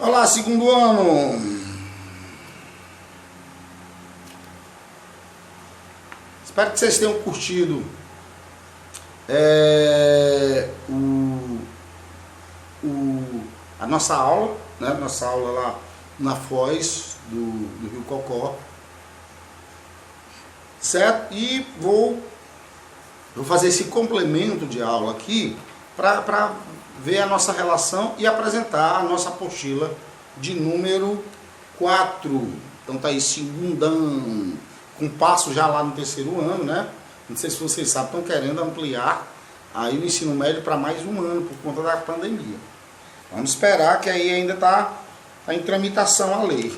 Olá, segundo ano. Espero que vocês tenham curtido a nossa aula, né? Nossa aula lá na Foz do Rio Cocó, certo? E vou fazer esse complemento de aula aqui para ver a nossa relação e apresentar a nossa apostila de número 4. Então tá aí, segundão, com passo já lá no terceiro ano, né? Não sei se vocês sabem, estão querendo ampliar aí o ensino médio para mais um ano por conta da pandemia. Vamos esperar, que aí ainda tá em tramitação a lei,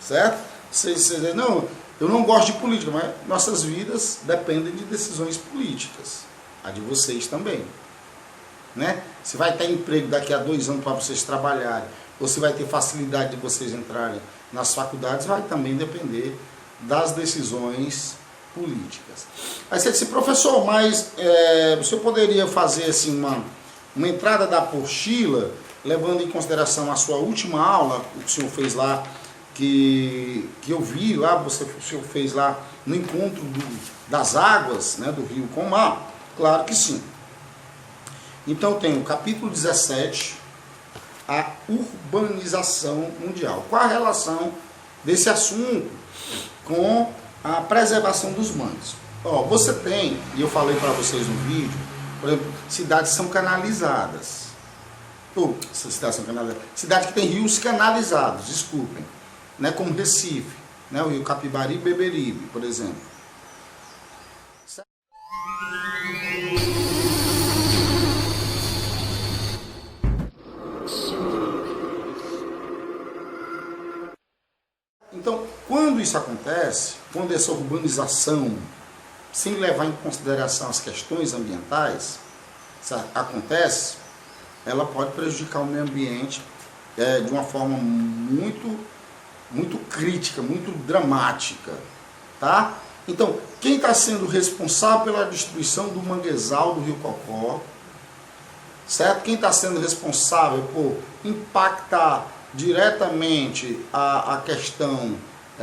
certo? Vocês dizem, não, eu não gosto de política, mas nossas vidas dependem de decisões políticas, a de vocês também, né? Se vai ter emprego daqui a 2 anos para vocês trabalharem, ou se vai ter facilidade de vocês entrarem nas faculdades, vai também depender das decisões políticas. Aí você disse, professor, mas o senhor poderia fazer assim uma entrada da apostila, levando em consideração a sua última aula, o que o senhor fez lá, que eu vi lá, o senhor fez lá no encontro das águas, né, do rio com o mar? Claro que sim. Então tem o capítulo 17, a urbanização mundial. Qual a relação desse assunto com a preservação dos mangues? Ó, você tem, e eu falei para vocês no vídeo, por exemplo, cidades são canalizadas. Cidade que tem rios canalizados, desculpem, né, como Recife, né, o rio Capibari e Beberibe, por exemplo. Então, quando isso acontece, quando essa urbanização, sem levar em consideração as questões ambientais, acontece, ela pode prejudicar o meio ambiente de uma forma muito crítica, muito dramática, tá? Então, quem está sendo responsável pela destruição do manguezal do Rio Cocó, certo? Quem está sendo responsável por impactar diretamente a questão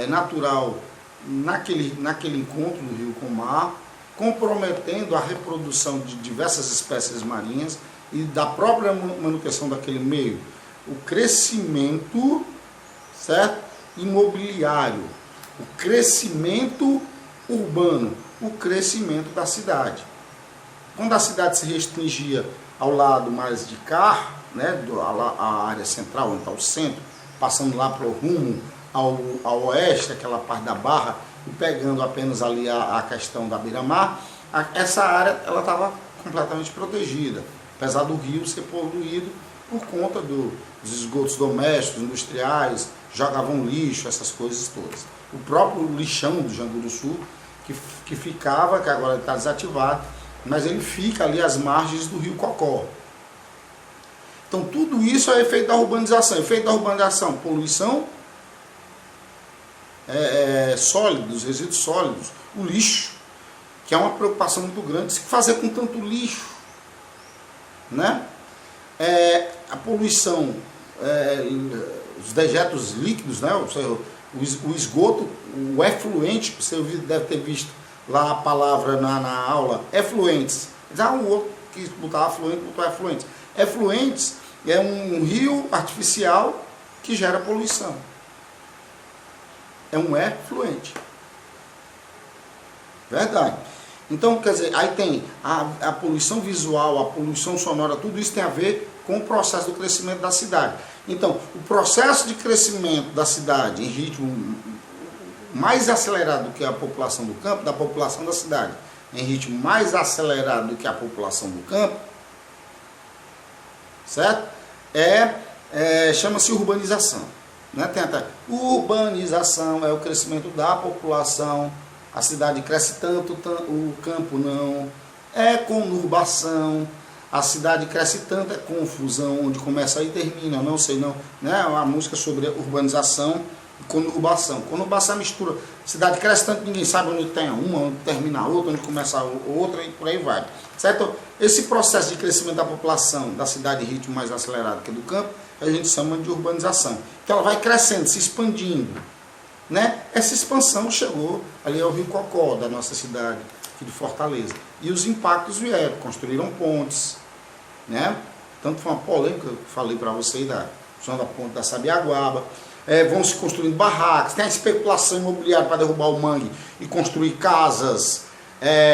natural naquele encontro do rio com o mar, comprometendo a reprodução de diversas espécies marinhas e da própria manutenção daquele meio, o crescimento, certo, imobiliário, o crescimento urbano, o crescimento da cidade. Quando a cidade se restringia ao lado mais de cá, né, a área central, onde está o centro, passando lá para o rumo ao oeste, aquela parte da Barra, e pegando apenas ali a questão da beira-mar, essa área ela estava completamente protegida, apesar do rio ser poluído por conta dos esgotos domésticos, industriais, jogavam lixo, essas coisas todas. O próprio lixão do Janguru Sul, que ficava, que agora está desativado, mas ele fica ali às margens do rio Cocó. Então tudo isso é efeito da urbanização. Efeito da urbanização, poluição, sólidos, resíduos sólidos, o lixo, que é uma preocupação muito grande. O que fazer com tanto lixo, né? A poluição, os dejetos líquidos, né? O esgoto, o efluente, você deve ter visto lá a palavra na aula, efluentes. Já o outro que botava afluente, botou efluentes. Efluentes é um rio artificial que gera poluição. É um efluente. Verdade. Então, quer dizer, aí tem a poluição visual, a poluição sonora, tudo isso tem a ver com o processo do crescimento da cidade. Então, o processo de crescimento da cidade em ritmo mais acelerado do que a população do campo, da população da cidade, em ritmo mais acelerado do que a população do campo, certo? Chama-se urbanização. Né? Tem até urbanização, é o crescimento da população, a cidade cresce tanto, o campo não. É conurbação, a cidade cresce tanto, é confusão, onde começa e termina, não sei não. Né? É uma música sobre urbanização e conurbação. Conurbação mistura, a cidade cresce tanto, ninguém sabe onde tem uma, onde termina a outra, onde começa a outra e por aí vai. Certo? esse processo de crescimento da população da cidade em ritmo mais acelerado que do campo, a gente chama de urbanização. Que ela vai crescendo, se expandindo. Né? Essa expansão chegou ali ao Rio Cocó, da nossa cidade, aqui de Fortaleza. E os impactos vieram, construíram pontes, né? Tanto foi uma polêmica que eu falei para vocês da ponte da Sabiaguaba. Vão se construindo barracos, tem a especulação imobiliária para derrubar o mangue e construir casas,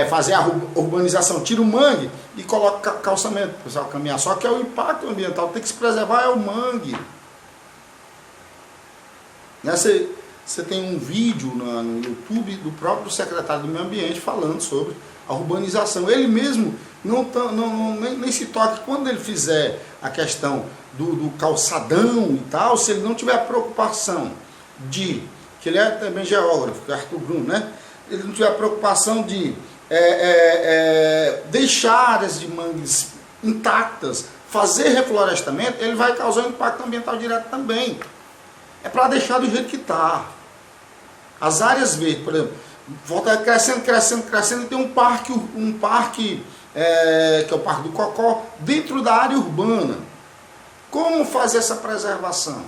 fazer a urbanização, tira o mangue e coloca calçamento para o pessoal caminhar. Só que é o impacto ambiental, tem que se preservar, é o mangue. Né? Você tem um vídeo no YouTube do próprio secretário do Meio Ambiente falando sobre a urbanização. Ele mesmo nem se toca quando ele fizer a questão do calçadão e tal, se ele não tiver a preocupação de, que ele é também geógrafo, que é Arthur Bruno, né? Ele não tiver a preocupação de deixar áreas de mangues intactas, fazer reflorestamento, ele vai causar um impacto ambiental direto também. É para deixar do jeito que está. As áreas verdes, por exemplo, volta crescendo, e tem um parque que é o Parque do Cocó, dentro da área urbana. Como fazer essa preservação?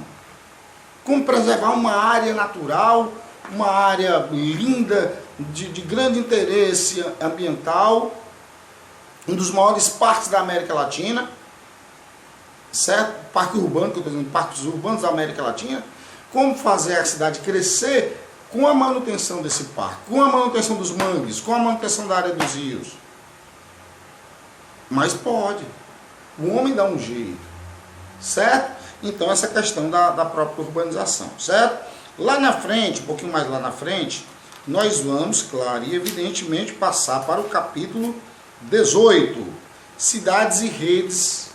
Como preservar uma área natural, uma área linda, de grande interesse ambiental, um dos maiores parques da América Latina, certo? Parque urbano, que eu estou dizendo, parques urbanos da América Latina. Como fazer a cidade crescer com a manutenção desse parque, com a manutenção dos mangues, com a manutenção da área dos rios. Mas pode. O homem dá um jeito. Certo? Então essa questão da própria urbanização. Certo? Lá na frente, um pouquinho mais lá na frente, nós vamos, claro e evidentemente, passar para o capítulo 18. Cidades e redes.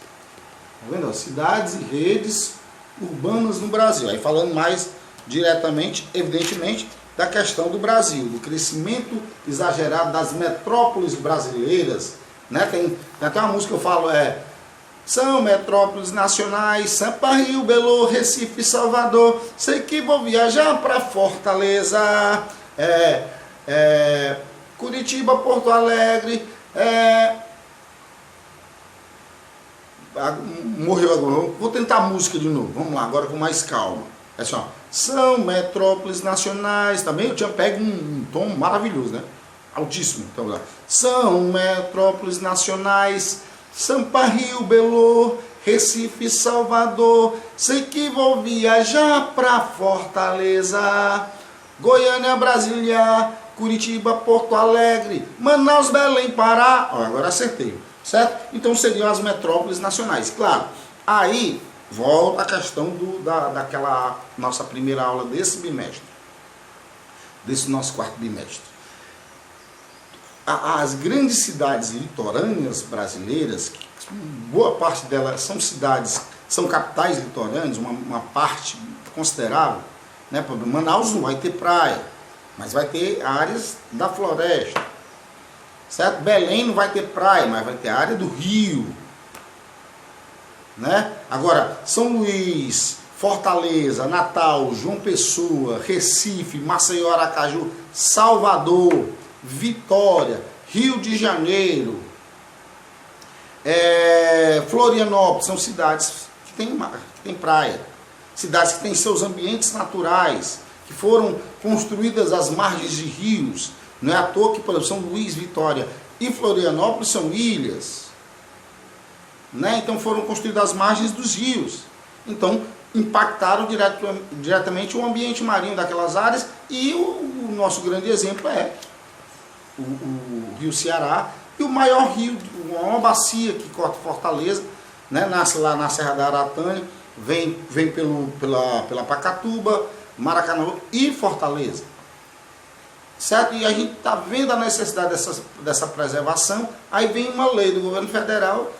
Tá vendo? Cidades e redes urbanas no Brasil. Aí falando mais diretamente, evidentemente, da questão do Brasil, do crescimento exagerado das metrópoles brasileiras, né? Tem até uma música que eu falo, são metrópoles nacionais, Sampa, Rio, Belo, Recife, Salvador, sei que vou viajar para Fortaleza, Curitiba, Porto Alegre, morreu agora, vou tentar a música de novo, vamos lá, agora com mais calma. É assim, ó, são metrópoles nacionais, também eu tinha pego um tom maravilhoso, né? Altíssimo, então lá. São metrópoles nacionais, Sampa, Rio, Belo, Recife, Salvador, sei que vou viajar pra Fortaleza, Goiânia, Brasília, Curitiba, Porto Alegre, Manaus, Belém, Pará. Ó, agora acertei, certo? Então seriam as metrópoles nacionais, claro. Aí volta a questão daquela nossa primeira aula desse bimestre, desse nosso quarto bimestre. As grandes cidades litorâneas brasileiras, boa parte delas são cidades, são capitais litorâneas, uma parte considerável, né? Manaus não vai ter praia, mas vai ter áreas da floresta, certo? Belém não vai ter praia, mas vai ter a área do rio, né? Agora, São Luís, Fortaleza, Natal, João Pessoa, Recife, Maceió, Aracaju, Salvador, Vitória, Rio de Janeiro, Florianópolis, são cidades que têm praia, cidades que têm seus ambientes naturais, que foram construídas às margens de rios. Não é à toa que, por exemplo, São Luís, Vitória e Florianópolis são ilhas, né? Então foram construídas às margens dos rios. Então impactaram diretamente o ambiente marinho daquelas áreas. E o nosso grande exemplo é o Rio Ceará, e o maior rio, uma bacia que corta Fortaleza, né? Nasce lá na Serra da Aratânia, vem pela Pacatuba, Maracanã e Fortaleza. Certo? E a gente está vendo a necessidade dessa preservação. Aí vem uma lei do governo federal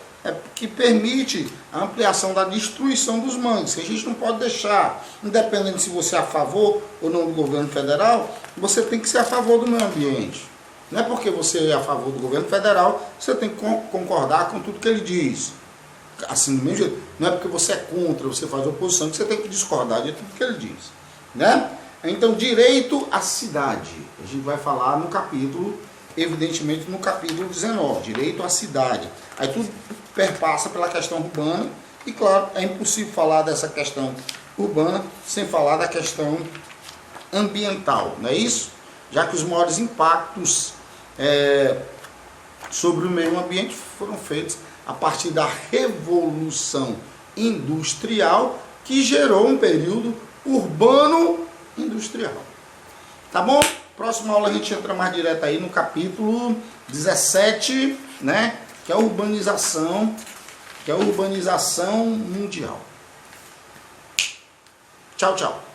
que permite a ampliação da destruição dos mangues, que a gente não pode deixar, independente se você é a favor ou não do governo federal, você tem que ser a favor do meio ambiente. Não é porque você é a favor do governo federal, você tem que concordar com tudo que ele diz. Assim, do mesmo jeito. Não é porque você é contra, você faz oposição, que você tem que discordar de tudo que ele diz. Né? Então, direito à cidade. A gente vai falar no capítulo evidentemente, no capítulo 19, direito à cidade. Aí tudo perpassa pela questão urbana e, claro, é impossível falar dessa questão urbana sem falar da questão ambiental, não é isso? Já que os maiores impactos sobre o meio ambiente foram feitos a partir da Revolução Industrial, que gerou um período urbano-industrial. Tá bom? Próxima aula a gente entra mais direto aí no capítulo 17, né? Que é a urbanização mundial. Tchau, tchau.